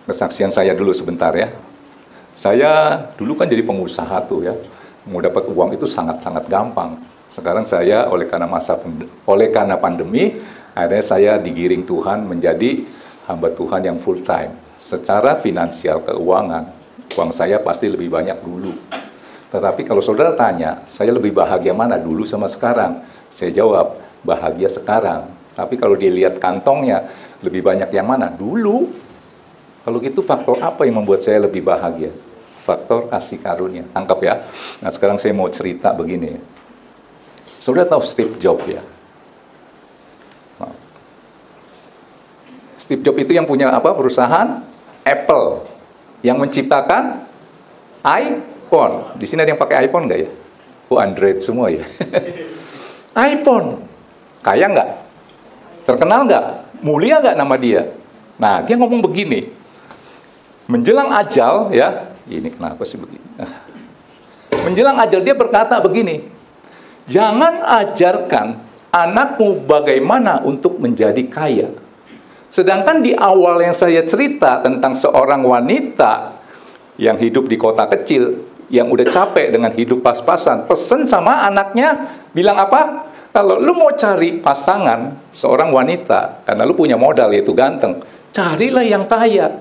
Kesaksian saya dulu sebentar ya. Saya dulu kan jadi pengusaha tuh ya. Mau dapat uang itu sangat-sangat gampang. Sekarang saya oleh karena pandemi, akhirnya saya digiring Tuhan menjadi hamba Tuhan yang full time. Secara finansial keuangan, uang saya pasti lebih banyak dulu. Tetapi kalau saudara tanya, saya lebih bahagia mana dulu sama sekarang? Saya jawab, bahagia sekarang. Tapi kalau dilihat kantongnya, lebih banyak yang mana? Dulu. Kalau gitu faktor apa yang membuat saya lebih bahagia? Faktor kasih karunia. Tangkap ya. Nah sekarang saya mau cerita begini. Saudara tahu Steve Jobs ya? Steve Jobs itu yang punya apa? Perusahaan Apple. Yang menciptakan iPhone. Di sini ada yang pakai iPhone nggak ya? Oh Android semua ya. iPhone. Kaya nggak? Terkenal nggak? Mulia nggak nama dia? Nah dia ngomong begini. Menjelang ajal ya. Ini kenapa sih begini? Menjelang ajal dia berkata begini. Jangan ajarkan anakmu bagaimana untuk menjadi kaya. Sedangkan di awal yang saya cerita tentang seorang wanita yang hidup di kota kecil, yang udah capek dengan hidup pas-pasan, pesen sama anaknya, bilang apa? Kalau lu mau cari pasangan seorang wanita, karena lu punya modal yaitu ganteng, carilah yang kaya.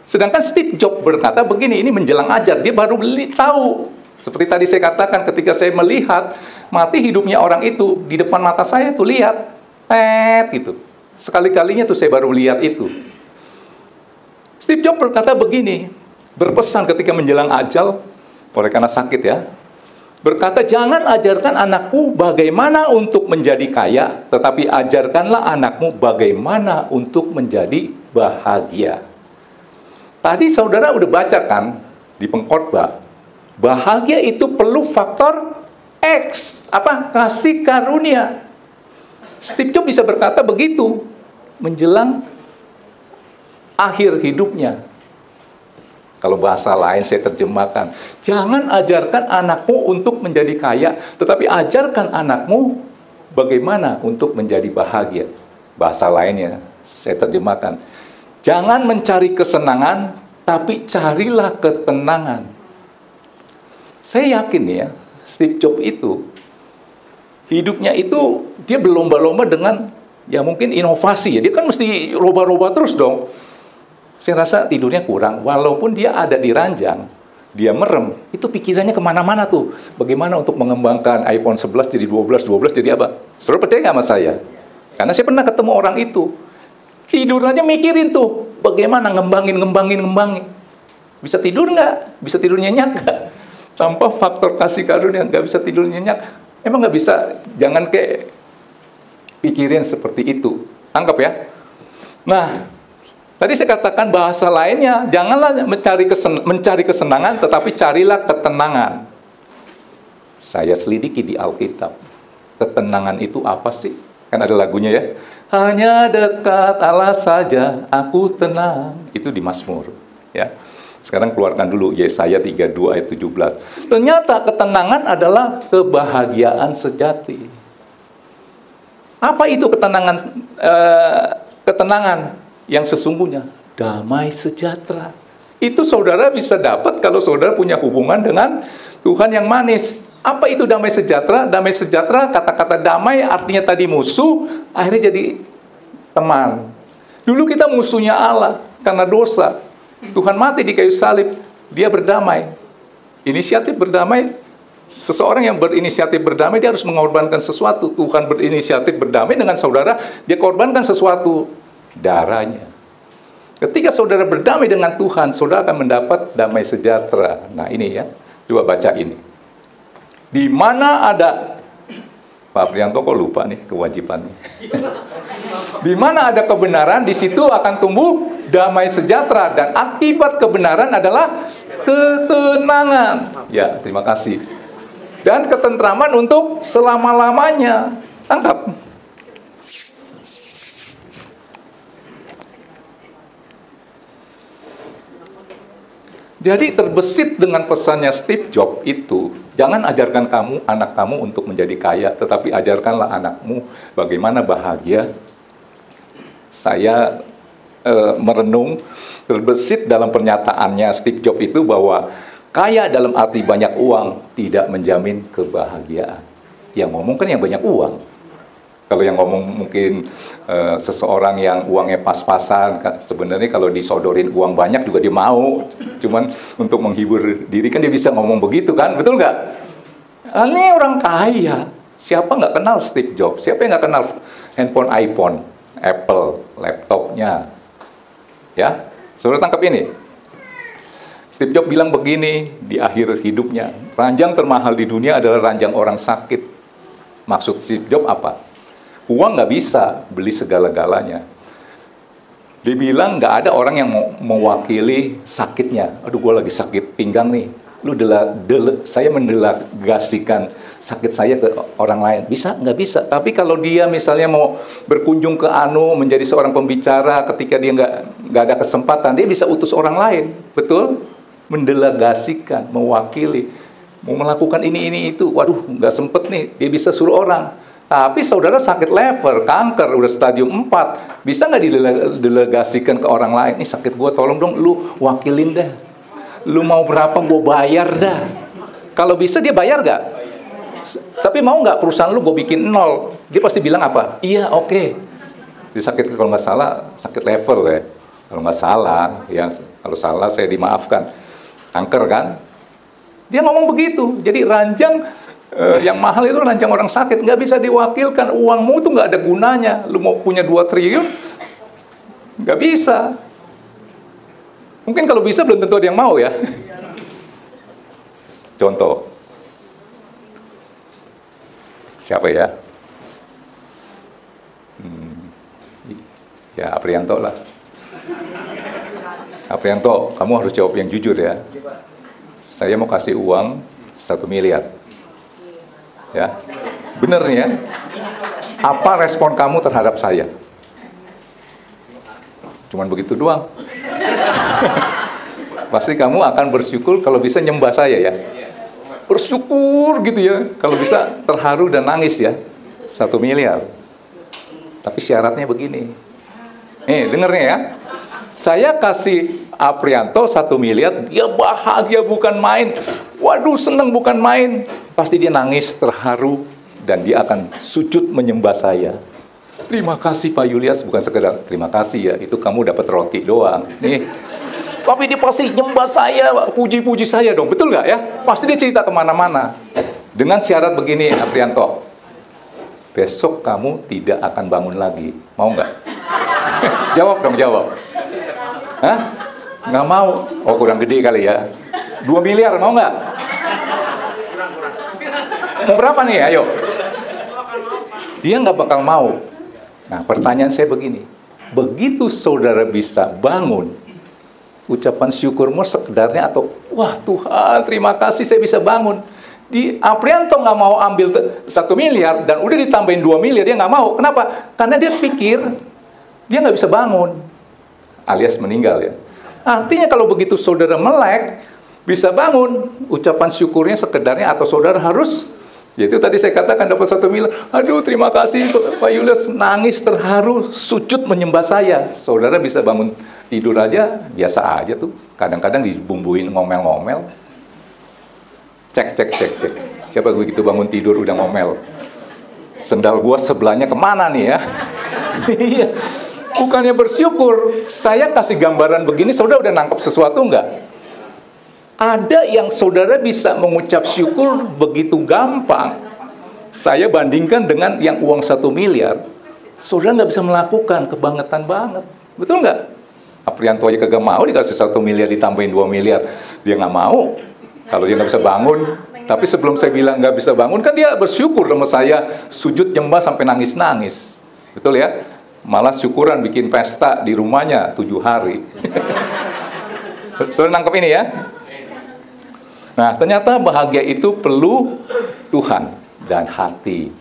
Sedangkan Steve Jobs berkata begini, ini menjelang ajal, dia baru tahu. Seperti tadi saya katakan, ketika saya melihat mati hidupnya orang itu, di depan mata saya tuh lihat, gitu. Sekali-kalinya tuh saya baru lihat itu. Steve Jobs berkata begini, berpesan ketika menjelang ajal, oleh karena sakit ya, berkata, jangan ajarkan anakku bagaimana untuk menjadi kaya, tetapi ajarkanlah anakmu bagaimana untuk menjadi bahagia. Tadi saudara udah baca kan di pengkhotbah, bahagia itu perlu faktor X, apa? Kasih karunia. Steve Jobs bisa berkata begitu menjelang akhir hidupnya. Kalau bahasa lain saya terjemahkan, jangan ajarkan anakmu untuk menjadi kaya, tetapi ajarkan anakmu bagaimana untuk menjadi bahagia. Bahasa lainnya saya terjemahkan, jangan mencari kesenangan, tapi carilah ketenangan. Saya yakin ya, Steve Jobs itu, hidupnya itu, dia berlomba-lomba dengan, ya mungkin inovasi ya. Dia kan mesti roba-roba terus dong. Saya rasa tidurnya kurang, walaupun dia ada di ranjang, dia merem, itu pikirannya kemana-mana tuh. Bagaimana untuk mengembangkan iPhone 11 jadi 12, 12 jadi apa? Saudara percaya nggak sama saya? Karena saya pernah ketemu orang itu. Tidur aja mikirin tuh, bagaimana ngembangin. Bisa tidur nggak? Bisa tidur nyenyak nggak? Tanpa faktor kasih karunia nggak bisa tidur nyenyak. Emang nggak bisa, jangan kayak pikirin seperti itu. Tangkap ya? Nah, tadi saya katakan bahasa lainnya, janganlah mencari kesenangan, tetapi carilah ketenangan. Saya selidiki di Alkitab. Ketenangan itu apa sih? Kan ada lagunya ya. Hanya dekat Allah saja, aku tenang. Itu di Mazmur. Ya. Sekarang keluarkan dulu Yesaya 32 ayat 17. Ternyata ketenangan adalah kebahagiaan sejati. Apa itu ketenangan? Ketenangan yang sesungguhnya, damai sejahtera. Itu saudara bisa dapat kalau saudara punya hubungan dengan Tuhan yang manis. Apa itu damai sejahtera? Damai sejahtera, kata-kata damai artinya tadi musuh, akhirnya jadi teman. Dulu kita musuhnya Allah karena dosa. Tuhan mati di kayu salib, dia berdamai. Inisiatif berdamai, seseorang yang berinisiatif berdamai, dia harus mengorbankan sesuatu. Tuhan berinisiatif berdamai dengan saudara, dia korbankan sesuatu, darahnya. Ketika saudara berdamai dengan Tuhan, saudara akan mendapat damai sejahtera. Nah ini ya, coba baca ini. Di mana ada, Pak Prianto kok lupa nih kewajibannya. Di mana ada kebenaran, di situ akan tumbuh damai sejahtera, dan akibat kebenaran adalah ketenangan. Ya, terima kasih. Dan ketentraman untuk selama-lamanya. Tangkap. Jadi terbesit dengan pesannya Steve Jobs itu, jangan ajarkan anak kamu untuk menjadi kaya, tetapi ajarkanlah anakmu bagaimana bahagia. Saya merenung, terbesit dalam pernyataannya Steve Jobs itu bahwa kaya dalam arti banyak uang tidak menjamin kebahagiaan. Yang ngomong kan yang banyak uang. Kalau yang ngomong mungkin seseorang yang uangnya pas-pasan, sebenarnya kalau disodorin uang banyak juga dia mau. Cuman untuk menghibur diri kan dia bisa ngomong begitu kan, betul nggak? Ini orang kaya. Siapa nggak kenal Steve Jobs? Siapa yang nggak kenal handphone iPhone, Apple, laptopnya? Ya, saudara tangkap ini. Steve Jobs bilang begini di akhir hidupnya, ranjang termahal di dunia adalah ranjang orang sakit. Maksud Steve Jobs apa? Uang nggak bisa beli segala-galanya. Dia bilang nggak ada orang yang mau mewakili sakitnya. Aduh, gue lagi sakit pinggang nih. Saya mendelegasikan sakit saya ke orang lain. Bisa? Nggak bisa. Tapi kalau dia misalnya mau berkunjung ke menjadi seorang pembicara, ketika dia nggak ada kesempatan, dia bisa utus orang lain. Betul? Mendelegasikan, mewakili. Mau melakukan ini, itu. Waduh, nggak sempet nih. Dia bisa suruh orang. Tapi saudara sakit lever, kanker, udah stadium 4. Bisa nggak didelegasikan ke orang lain? Ini sakit gue, tolong dong, lu wakilin deh. Lu mau berapa, gue bayar dah. Kalau bisa dia bayar gak? Tapi mau nggak perusahaan lu gue bikin 0? Dia pasti bilang apa? Iya, oke. Dia sakit, kalau nggak salah, sakit level ya. Kalau nggak salah, ya kalau salah saya dimaafkan. Kanker kan? Dia ngomong begitu. Jadi ranjang yang mahal itu ranjang orang sakit. Nggak bisa diwakilkan. Uangmu tuh nggak ada gunanya. Lu mau punya 2 triliun? Nggak bisa. Mungkin kalau bisa belum tentu ada yang mau ya. Contoh. Siapa ya? Ya Aprianto lah. Aprianto, kamu harus jawab yang jujur ya. Saya mau kasih uang 1 miliar. Ya, bener nih ya. Apa respon kamu terhadap saya? Cuman begitu doang. Pasti kamu akan bersyukur kalau bisa nyembah saya ya. Bersyukur gitu ya. Kalau bisa terharu dan nangis ya. 1 miliar. Tapi syaratnya begini. Denger nih ya. Saya kasih Aprianto 1 miliar, dia bahagia bukan main. Waduh, seneng bukan main. Pasti dia nangis, terharu, dan dia akan sujud menyembah saya. Terima kasih Pak Julius, bukan sekedar terima kasih ya, itu kamu dapat roti doang. Nih. Tapi dia pasti nyembah saya, puji-puji saya dong, betul nggak ya? Pasti dia cerita kemana-mana. Dengan syarat begini, Aprianto, besok kamu tidak akan bangun lagi, mau nggak? Jawab dong, jawab. Hah? Nggak mau? Oh, kurang gede kali ya. 2 miliar, mau nggak? Mau berapa nih, ayo? Dia nggak bakal mau. Nah, pertanyaan saya begini. Begitu saudara bisa bangun, ucapan syukurmu sekedarnya atau, wah Tuhan, terima kasih saya bisa bangun. Di Aprianto nggak mau ambil 1 miliar, dan udah ditambahin 2 miliar, dia nggak mau. Kenapa? Karena dia pikir, dia nggak bisa bangun. Alias meninggal ya. Artinya kalau begitu saudara melek, bisa bangun, ucapan syukurnya sekedarnya atau saudara harus, yaitu tadi saya katakan dapat 1 miliar, aduh terima kasih Pak Julius, nangis terharu, sujud menyembah saya. Saudara bisa bangun tidur aja, biasa aja tuh, kadang-kadang dibumbuin ngomel-ngomel. Cek. Siapa begitu bangun tidur udah ngomel? Sendal gua sebelahnya kemana nih ya? Iya. Bukannya bersyukur, saya kasih gambaran begini, saudara udah nangkep sesuatu enggak? Ada yang saudara bisa mengucap syukur begitu gampang. Saya bandingkan dengan yang uang 1 miliar. Saudara nggak bisa melakukan, kebangetan banget. Betul nggak? Aprianto aja kagak mau dikasih 1 miliar ditambahin 2 miliar. Dia nggak mau. Kalau dia nggak bisa bangun. Tapi sebelum saya bilang nggak bisa bangun, kan dia bersyukur sama saya. Sujud nyembah sampai nangis-nangis. Betul ya? Malah syukuran bikin pesta di rumahnya 7 hari. Saudara nangkep ini ya? Nah, ternyata bahagia itu perlu Tuhan dan hati.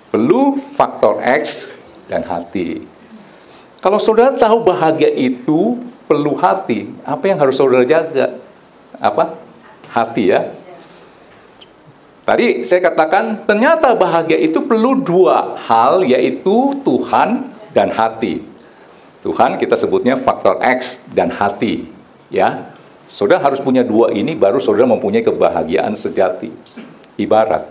Perlu faktor X dan hati. Kalau saudara tahu bahagia itu perlu hati, apa yang harus saudara jaga? Apa? Hati ya. Tadi saya katakan, ternyata bahagia itu perlu 2 hal, yaitu Tuhan dan hati. Tuhan kita sebutnya faktor X dan hati, ya. Saudara harus punya dua ini, baru saudara mempunyai kebahagiaan sejati. Ibarat,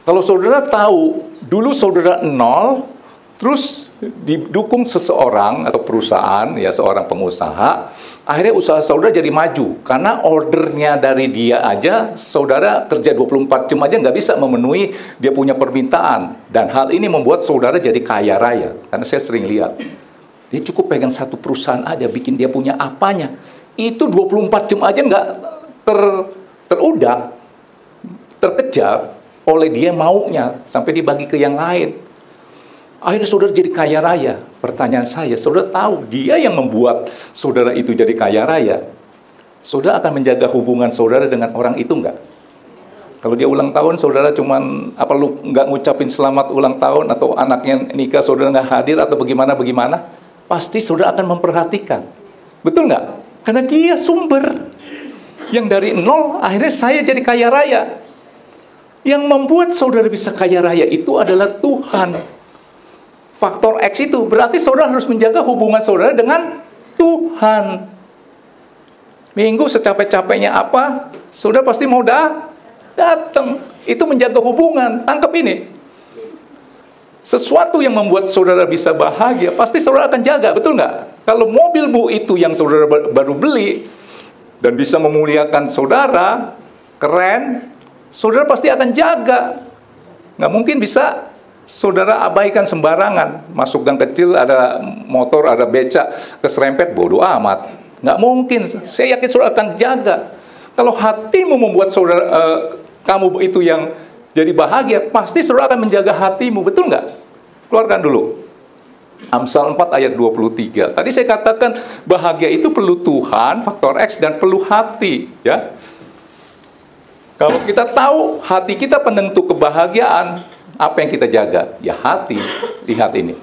kalau saudara tahu, dulu saudara nol, terus didukung seseorang atau perusahaan, ya seorang pengusaha, akhirnya usaha saudara jadi maju. Karena ordernya dari dia aja, saudara kerja 24 jam aja nggak bisa memenuhi dia punya permintaan. Dan hal ini membuat saudara jadi kaya raya. Karena saya sering lihat, dia cukup pegang satu perusahaan aja, bikin dia punya apanya. Itu 24 jam aja nggak terudak, terkejar oleh dia maunya, sampai dibagi ke yang lain. Akhirnya saudara jadi kaya raya. Pertanyaan saya, saudara tahu dia yang membuat saudara itu jadi kaya raya. Saudara akan menjaga hubungan saudara dengan orang itu enggak? Kalau dia ulang tahun, saudara cuman lu nggak ngucapin selamat ulang tahun, atau anaknya nikah, saudara nggak hadir, atau bagaimana, pasti saudara akan memperhatikan. Betul nggak? Karena dia sumber. Yang dari nol, akhirnya saya jadi kaya raya. Yang membuat saudara bisa kaya raya itu adalah Tuhan. Faktor X itu berarti saudara harus menjaga hubungan saudara dengan Tuhan. Minggu secapek-capeknya apa, saudara pasti mau datang. Itu menjaga hubungan. Tangkap ini. Sesuatu yang membuat saudara bisa bahagia, pasti saudara akan jaga, betul nggak? Kalau mobil Bu itu yang saudara baru beli dan bisa memuliakan saudara, keren, saudara pasti akan jaga. Nggak mungkin bisa saudara abaikan sembarangan. Masuk gang kecil, ada motor, ada becak, keserempet, bodoh amat. Nggak mungkin. Saya yakin saudara akan jaga. Kalau hatimu membuat saudara, kamu itu yang jadi bahagia, pasti saudara akan menjaga hatimu. Betul nggak? Keluarkan dulu Amsal 4 ayat 23. Tadi saya katakan bahagia itu perlu Tuhan, faktor X, dan perlu hati, ya. Kalau kita tahu hati kita penentu kebahagiaan, apa yang kita jaga? Ya hati. Lihat ini.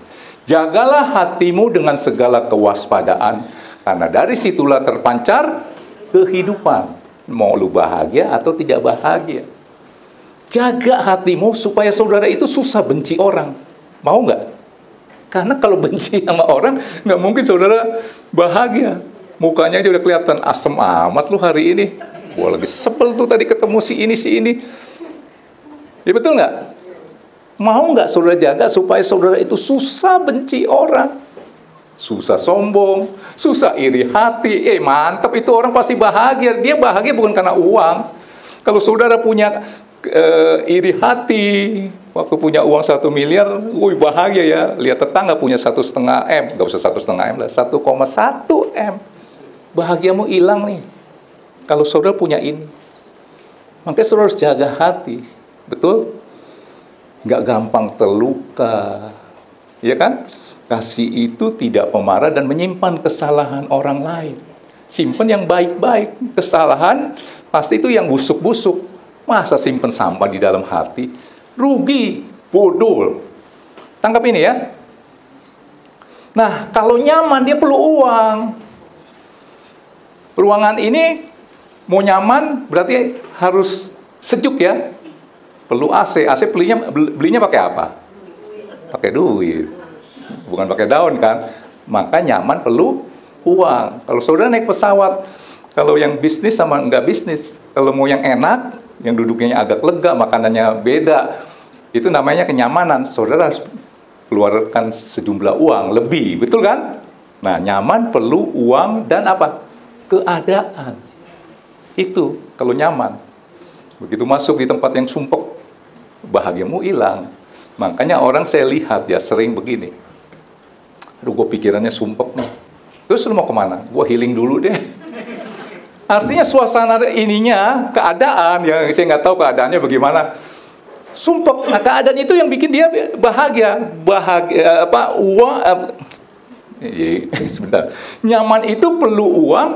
Jagalah hatimu dengan segala kewaspadaan, karena dari situlah terpancar kehidupan. Mau lu bahagia atau tidak bahagia. Jaga hatimu supaya saudara itu susah benci orang. Mau nggak? Karena kalau benci sama orang, nggak mungkin saudara bahagia. Mukanya aja udah kelihatan asem amat lu hari ini. Gua lagi sebel tuh tadi ketemu si ini. Ya betul nggak? Mau nggak saudara jaga supaya saudara itu susah benci orang, susah sombong, susah iri hati. Mantap, itu orang pasti bahagia. Dia bahagia bukan karena uang. Kalau saudara punya iri hati, waktu punya uang 1 miliar, bahagia ya. Lihat tetangga punya 1,5 M, nggak usah 1,5 M lah, 1,1 M. Bahagiamu hilang nih. Kalau saudara punya ini, makanya saudara harus jaga hati, betul? Nggak gampang terluka, ya kan? Kasih itu tidak pemarah dan menyimpan kesalahan orang lain. Simpan yang baik-baik. Kesalahan pasti itu yang busuk-busuk. Masa simpan sampah di dalam hati? Rugi, bodoh. Tangkap ini ya. Nah, kalau nyaman dia perlu uang. Ruangan ini mau nyaman berarti harus sejuk ya. Perlu AC. AC belinya pakai apa? Pakai duit. Bukan pakai daun kan. Maka nyaman perlu uang. Kalau saudara naik pesawat, kalau yang bisnis sama enggak bisnis, kalau mau yang enak, yang duduknya agak lega, makanannya beda, itu namanya kenyamanan. Saudara harus keluarkan sejumlah uang lebih, betul kan? Nah, nyaman perlu uang dan apa? Keadaan. Itu kalau nyaman. Begitu masuk di tempat yang sumpek, bahagiamu hilang. Makanya orang saya lihat ya sering begini. Aduh, gue pikirannya sumpek nih. Terus lu mau kemana? Gue healing dulu deh. Artinya suasana ininya, keadaan, ya saya nggak tahu keadaannya bagaimana. Sumpek. Nah, keadaan itu yang bikin dia bahagia. Sebentar. Nyaman itu perlu uang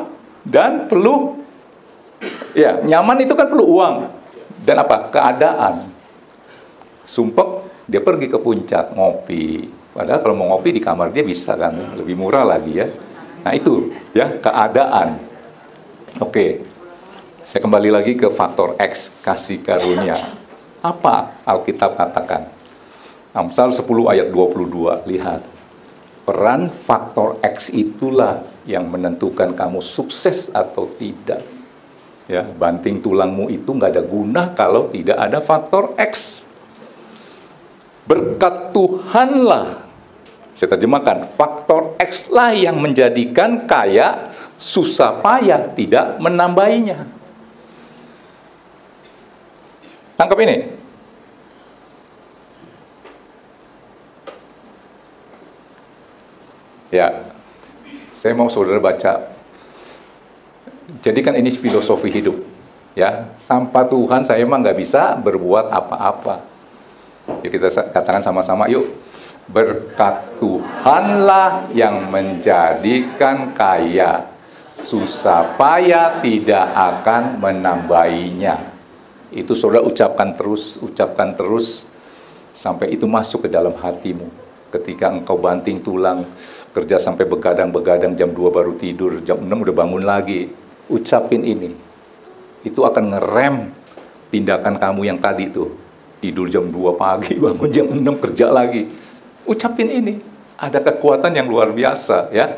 dan perlu, ya nyaman itu kan perlu uang dan apa? Keadaan. Sumpek, dia pergi ke puncak ngopi. Padahal kalau mau ngopi di kamar dia bisa kan, lebih murah lagi ya. Nah itu ya keadaan. Oke, saya kembali lagi ke faktor X, kasih karunia. Apa Alkitab katakan? Amsal 10 ayat 22, lihat. Peran faktor X itulah yang menentukan kamu sukses atau tidak. Ya, banting tulangmu itu nggak ada guna kalau tidak ada faktor X. Berkat Tuhanlah, saya terjemahkan, faktor X lah yang menjadikan kaya, susah payah tidak menambahinya. Tangkap ini. Ya, saya mau saudara baca. Jadikan ini filosofi hidup. Ya, tanpa Tuhan saya emang nggak bisa berbuat apa-apa. Ya, kita katakan sama-sama yuk. Berkat Tuhanlah yang menjadikan kaya, susah payah tidak akan menambahinya. Itu saudara ucapkan terus sampai itu masuk ke dalam hatimu. Ketika engkau banting tulang, kerja sampai begadang-begadang, jam 2 baru tidur, jam 6 udah bangun lagi, ucapin ini. Itu akan ngerem tindakan kamu yang tadi tuh. Tidur jam 2 pagi, bangun jam 6 kerja lagi. Ucapin ini. Ada kekuatan yang luar biasa ya.